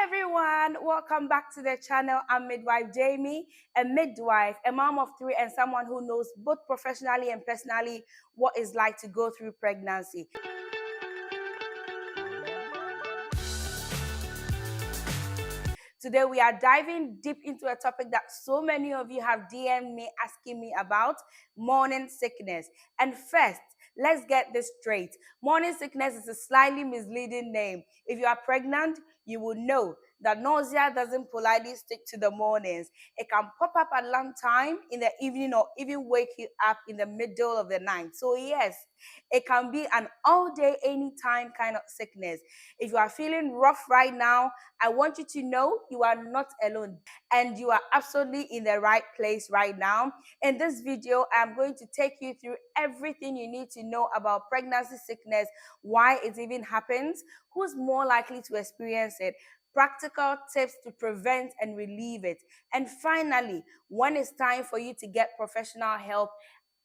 Everyone, welcome back to the channel. I'm Midwife Jamie, a midwife, a mom of three, and someone who knows both professionally and personally what it's like to go through pregnancy. Today, we are diving deep into a topic that so many of you have DM'd me asking me about: morning sickness. And first, let's get this straight. Morning sickness is a slightly misleading name. If you are pregnant, you will know that nausea doesn't politely stick to the mornings. It can pop up at lunchtime, in the evening, or even wake you up in the middle of the night. So yes, it can be an all day, anytime kind of sickness. If you are feeling rough right now, I want you to know you are not alone and you are absolutely in the right place right now. In this video, I'm going to take you through everything you need to know about pregnancy sickness, why it even happens, who's more likely to experience it, practical tips to prevent and relieve it, and finally, when it's time for you to get professional help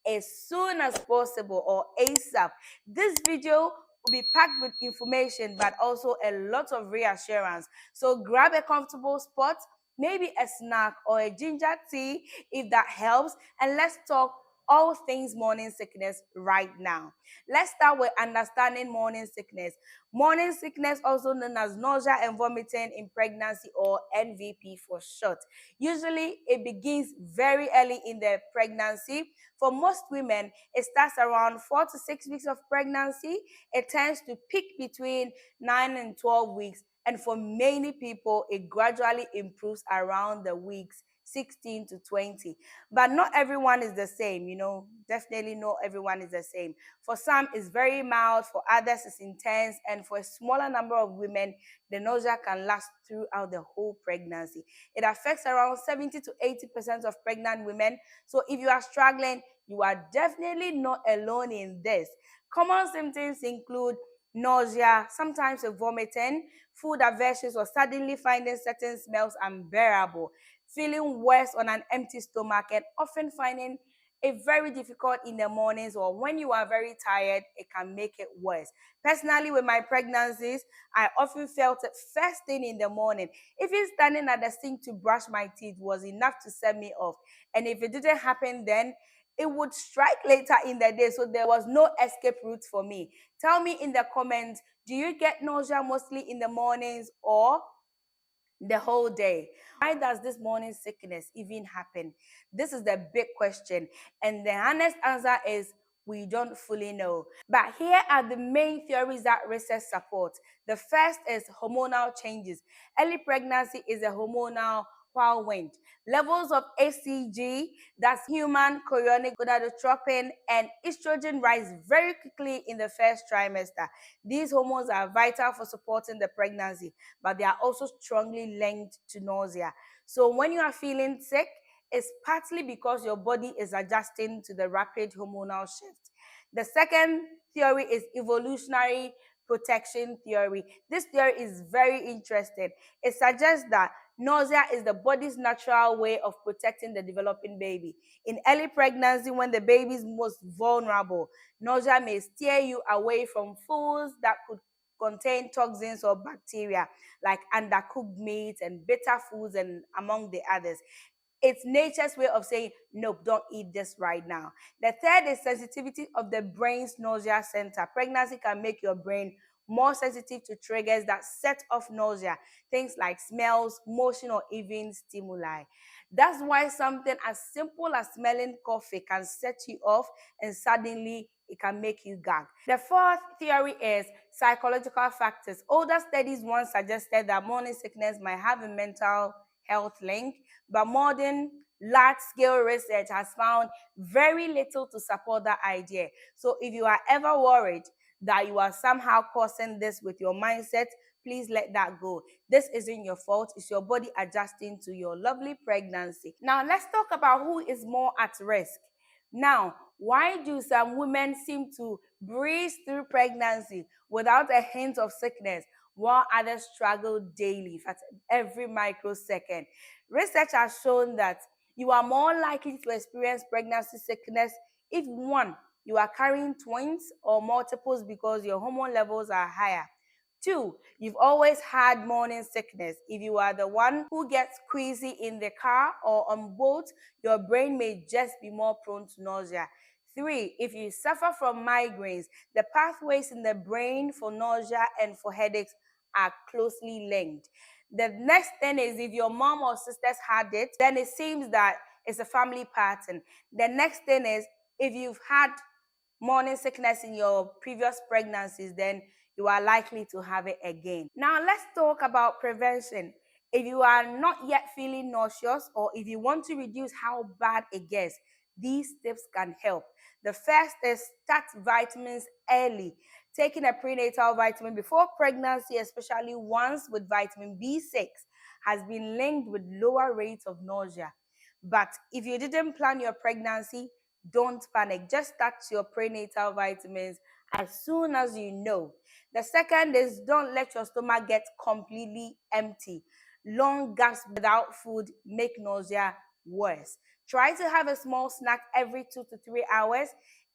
as soon as possible or ASAP. This video will be packed with information but also a lot of reassurance. So grab a comfortable spot, maybe a snack or a ginger tea if that helps, and let's talk all things morning sickness right now. Let's start with understanding morning sickness. Morning sickness, also known as nausea and vomiting in pregnancy, or NVP for short. Usually, it begins very early in the pregnancy. For most women, it starts around 4 to 6 weeks of pregnancy. It tends to peak between 9 and 12 weeks. And for many people, it gradually improves around the weeks 16 to 20. But not everyone is the same, definitely not everyone is the same. For some, it's very mild, for others, it's intense, and for a smaller number of women, the nausea can last throughout the whole pregnancy. It affects around 70 to 80% of pregnant women. So if you are struggling, you are definitely not alone in this. Common symptoms include nausea, sometimes vomiting, food aversions, or suddenly finding certain smells unbearable, feeling worse on an empty stomach, and often finding it very difficult in the mornings, or when you are very tired, it can make it worse. Personally, with my pregnancies, I often felt it first thing in the morning. Even standing at the sink to brush my teeth was enough to set me off. And if it didn't happen then, it would strike later in the day, so there was no escape route for me. Tell me in the comments, do you get nausea mostly in the mornings or the whole day? Why does this morning sickness even happen? This is the big question, and the honest answer is we don't fully know. But here are the main theories that research supports. The first is hormonal changes. Early pregnancy is a hormonal whirlwind. Levels of HCG, that's human chorionic gonadotropin, and estrogen rise very quickly in the first trimester. These hormones are vital for supporting the pregnancy, but they are also strongly linked to nausea. So when you are feeling sick, it's partly because your body is adjusting to the rapid hormonal shift. The second theory is evolutionary protection theory. This theory is very interesting. It suggests that nausea is the body's natural way of protecting the developing baby. In early pregnancy, when the baby is most vulnerable, nausea may steer you away from foods that could contain toxins or bacteria, like undercooked meat and bitter foods, and among the others. It's nature's way of saying, nope, don't eat this right now. The third is sensitivity of the brain's nausea center. Pregnancy can make your brain more sensitive to triggers that set off nausea, things like smells, motion, or even stimuli. That's why something as simple as smelling coffee can set you off, and suddenly it can make you gag. The fourth theory is psychological factors. Older studies once suggested that morning sickness might have a mental health link, but modern large-scale research has found very little to support that idea. So if you are ever worried that you are somehow causing this with your mindset, please let that go. This isn't your fault. It's your body adjusting to your lovely pregnancy. Now, let's talk about who is more at risk. Now, why do some women seem to breeze through pregnancy without a hint of sickness, while others struggle daily, in fact, every microsecond? Research has shown that you are more likely to experience pregnancy sickness if, one, you are carrying twins or multiples because your hormone levels are higher. 2, you've always had morning sickness. If you are the one who gets queasy in the car or on boat, your brain may just be more prone to nausea. 3, if you suffer from migraines, the pathways in the brain for nausea and for headaches are closely linked. The next thing is if your mom or sisters had it, then it seems that it's a family pattern. The next thing is if you've had morning sickness in your previous pregnancies, then you are likely to have it again. Now, let's talk about prevention. If you are not yet feeling nauseous or if you want to reduce how bad it gets, these tips can help. The first is start vitamins early. Taking a prenatal vitamin before pregnancy, especially ones with vitamin B6, has been linked with lower rates of nausea. But if you didn't plan your pregnancy, don't panic. Just start your prenatal vitamins as soon as you know. The second is don't let your stomach get completely empty. Long gaps without food make nausea worse. Try to have a small snack every 2 to 3 hours.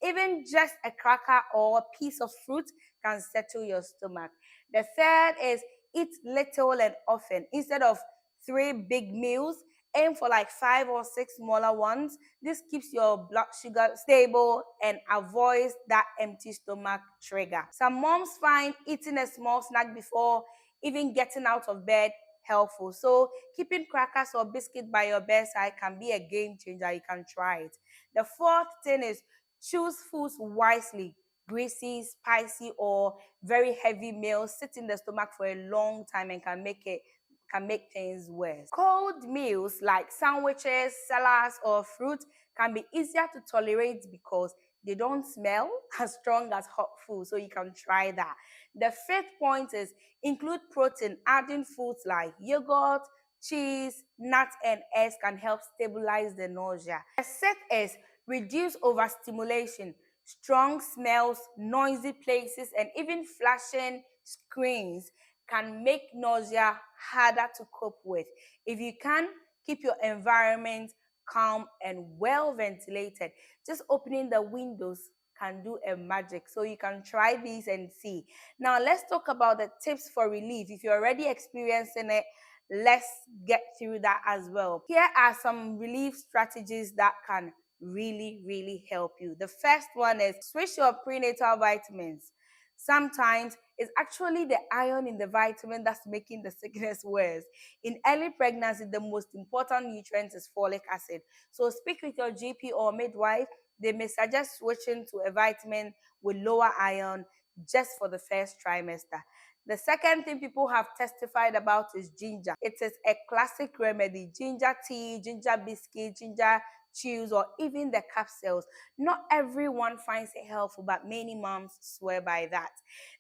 Even just a cracker or a piece of fruit can settle your stomach. The third is eat little and often. Instead of 3 big meals, aim for like 5 or 6 smaller ones. This keeps your blood sugar stable and avoids that empty stomach trigger. Some moms find eating a small snack before even getting out of bed helpful. So keeping crackers or biscuit by your bedside can be a game changer. You can try it. The fourth thing is choose foods wisely. Greasy, spicy, or very heavy meals sit in the stomach for a long time and can make things worse. Cold meals like sandwiches, salads, or fruit can be easier to tolerate because they don't smell as strong as hot food, so you can try that. The fifth point is include protein. Adding foods like yogurt, cheese, nuts, and eggs can help stabilize the nausea. The sixth is reduce overstimulation. Strong smells, noisy places, and even flashing screens can make nausea harder to cope with. If you can, keep your environment calm and well ventilated. Just opening the windows can do a magic. So you can try these and see. Now let's talk about the tips for relief. If you're already experiencing it, let's get through that as well. Here are some relief strategies that can really help you. The first one is switch your prenatal vitamins. Sometimes it's actually the iron in the vitamin that's making the sickness worse. In early pregnancy, the most important nutrient is folic acid. So speak with your GP or midwife. They may suggest switching to a vitamin with lower iron just for the first trimester. The second thing people have testified about is ginger. It is a classic remedy. Ginger tea, ginger biscuit, ginger chews, or even the capsules. Not everyone finds it helpful, but many moms swear by that.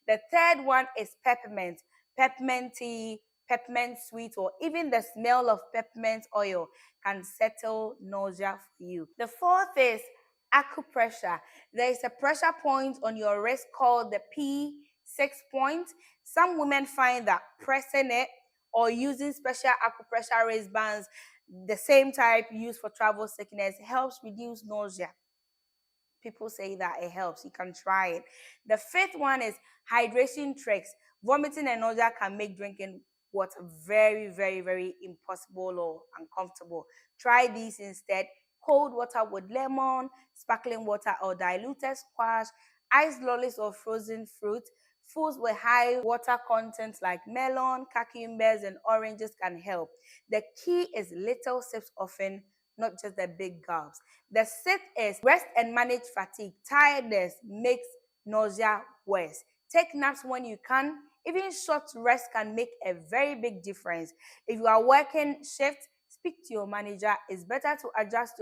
The third one is peppermint. Peppermint tea, peppermint sweet, or even the smell of peppermint oil can settle nausea for you. The fourth is acupressure. There is a pressure point on your wrist called the P6 point. Some women find that pressing it or using special acupressure wristbands, the same type used for travel sickness, helps reduce nausea. People say that it helps. You can try it. The fifth one is hydration tricks. Vomiting and nausea can make drinking water very impossible or uncomfortable. Try these instead. Cold water with lemon, sparkling water or diluted squash, iced lollies or frozen fruit. Foods with high water content like melon, cucumbers, and oranges can help. The key is little sips often, not just the big gulps. The sixth is rest and manage fatigue. Tiredness makes nausea worse. Take naps when you can. Even short rest can make a very big difference. If you are working shift, speak to your manager. It's better to adjust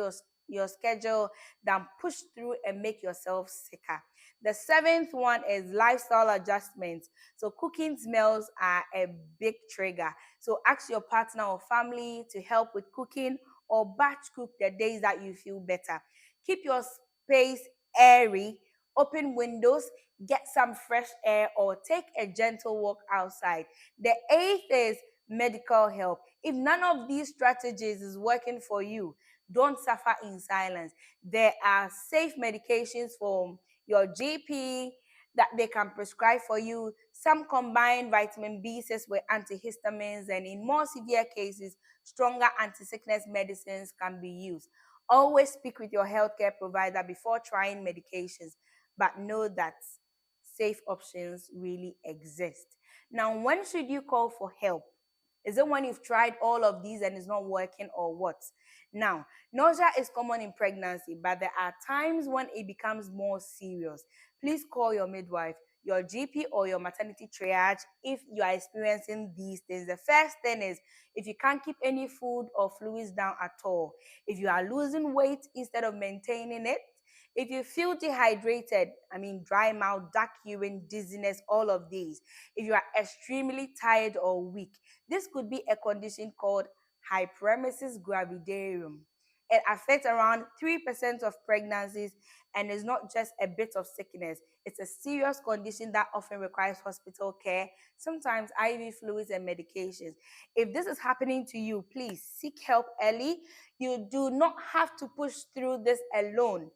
your schedule than push through and make yourself sicker. The seventh one is lifestyle adjustments. So cooking smells are a big trigger. So ask your partner or family to help with cooking or batch cook the days that you feel better. Keep your space airy, open windows, get some fresh air, or take a gentle walk outside. The eighth is medical help. If none of these strategies is working for you, don't suffer in silence. There are safe medications from your GP that they can prescribe for you. Some combine vitamin B6 with antihistamines, and in more severe cases, stronger anti-sickness medicines can be used. Always speak with your healthcare provider before trying medications, but know that safe options really exist. Now, when should you call for help? Is it when you've tried all of these and it's not working, or what? Now, nausea is common in pregnancy, but there are times when it becomes more serious. Please call your midwife, your GP, or your maternity triage if you are experiencing these things. The first thing is if you can't keep any food or fluids down at all, if you are losing weight instead of maintaining it, if you feel dehydrated, dry mouth, dark urine, dizziness, all of these. If you are extremely tired or weak, this could be a condition called Hyperemesis gravidarum. It affects around 3% of pregnancies and is not just a bit of sickness. It's a serious condition that often requires hospital care, sometimes IV fluids and medications. If this is happening to you, please seek help early. You do not have to push through this alone.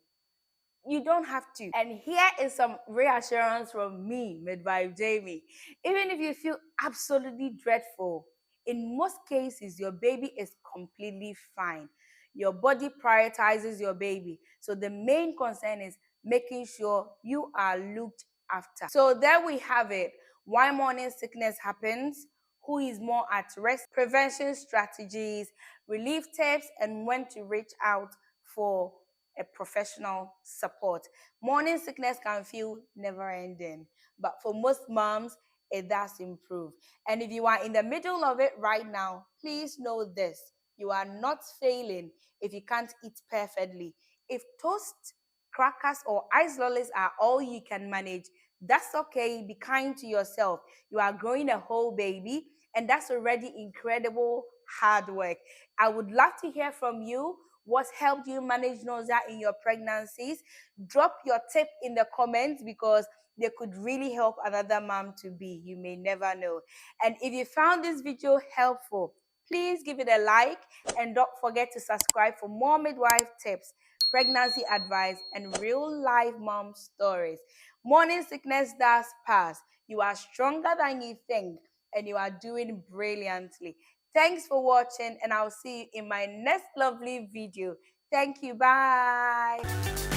You don't have to. And here is some reassurance from me, Midwife Jamie. Even if you feel absolutely dreadful, in most cases, your baby is completely fine. Your body prioritizes your baby. So the main concern is making sure you are looked after. So there we have it. Why morning sickness happens, who is more at risk, prevention strategies, relief tips, and when to reach out for a professional support. Morning sickness can feel never ending, but for most moms, it does improve. And if you are in the middle of it right now, please know this: you are not failing if you can't eat perfectly. If toast, crackers, or ice lollies are all you can manage, that's okay. Be kind to yourself. You are growing a whole baby, and that's already incredible hard work. I would love to hear from you. What's helped you manage nausea in your pregnancies? Drop your tip in the comments because they could really help another mom to be. You may never know. And if you found this video helpful, please give it a like and don't forget to subscribe for more midwife tips, pregnancy advice, and real life mom stories. Morning sickness does pass. You are stronger than you think, and you are doing brilliantly. Thanks for watching, and I'll see you in my next lovely video. Thank you. Bye.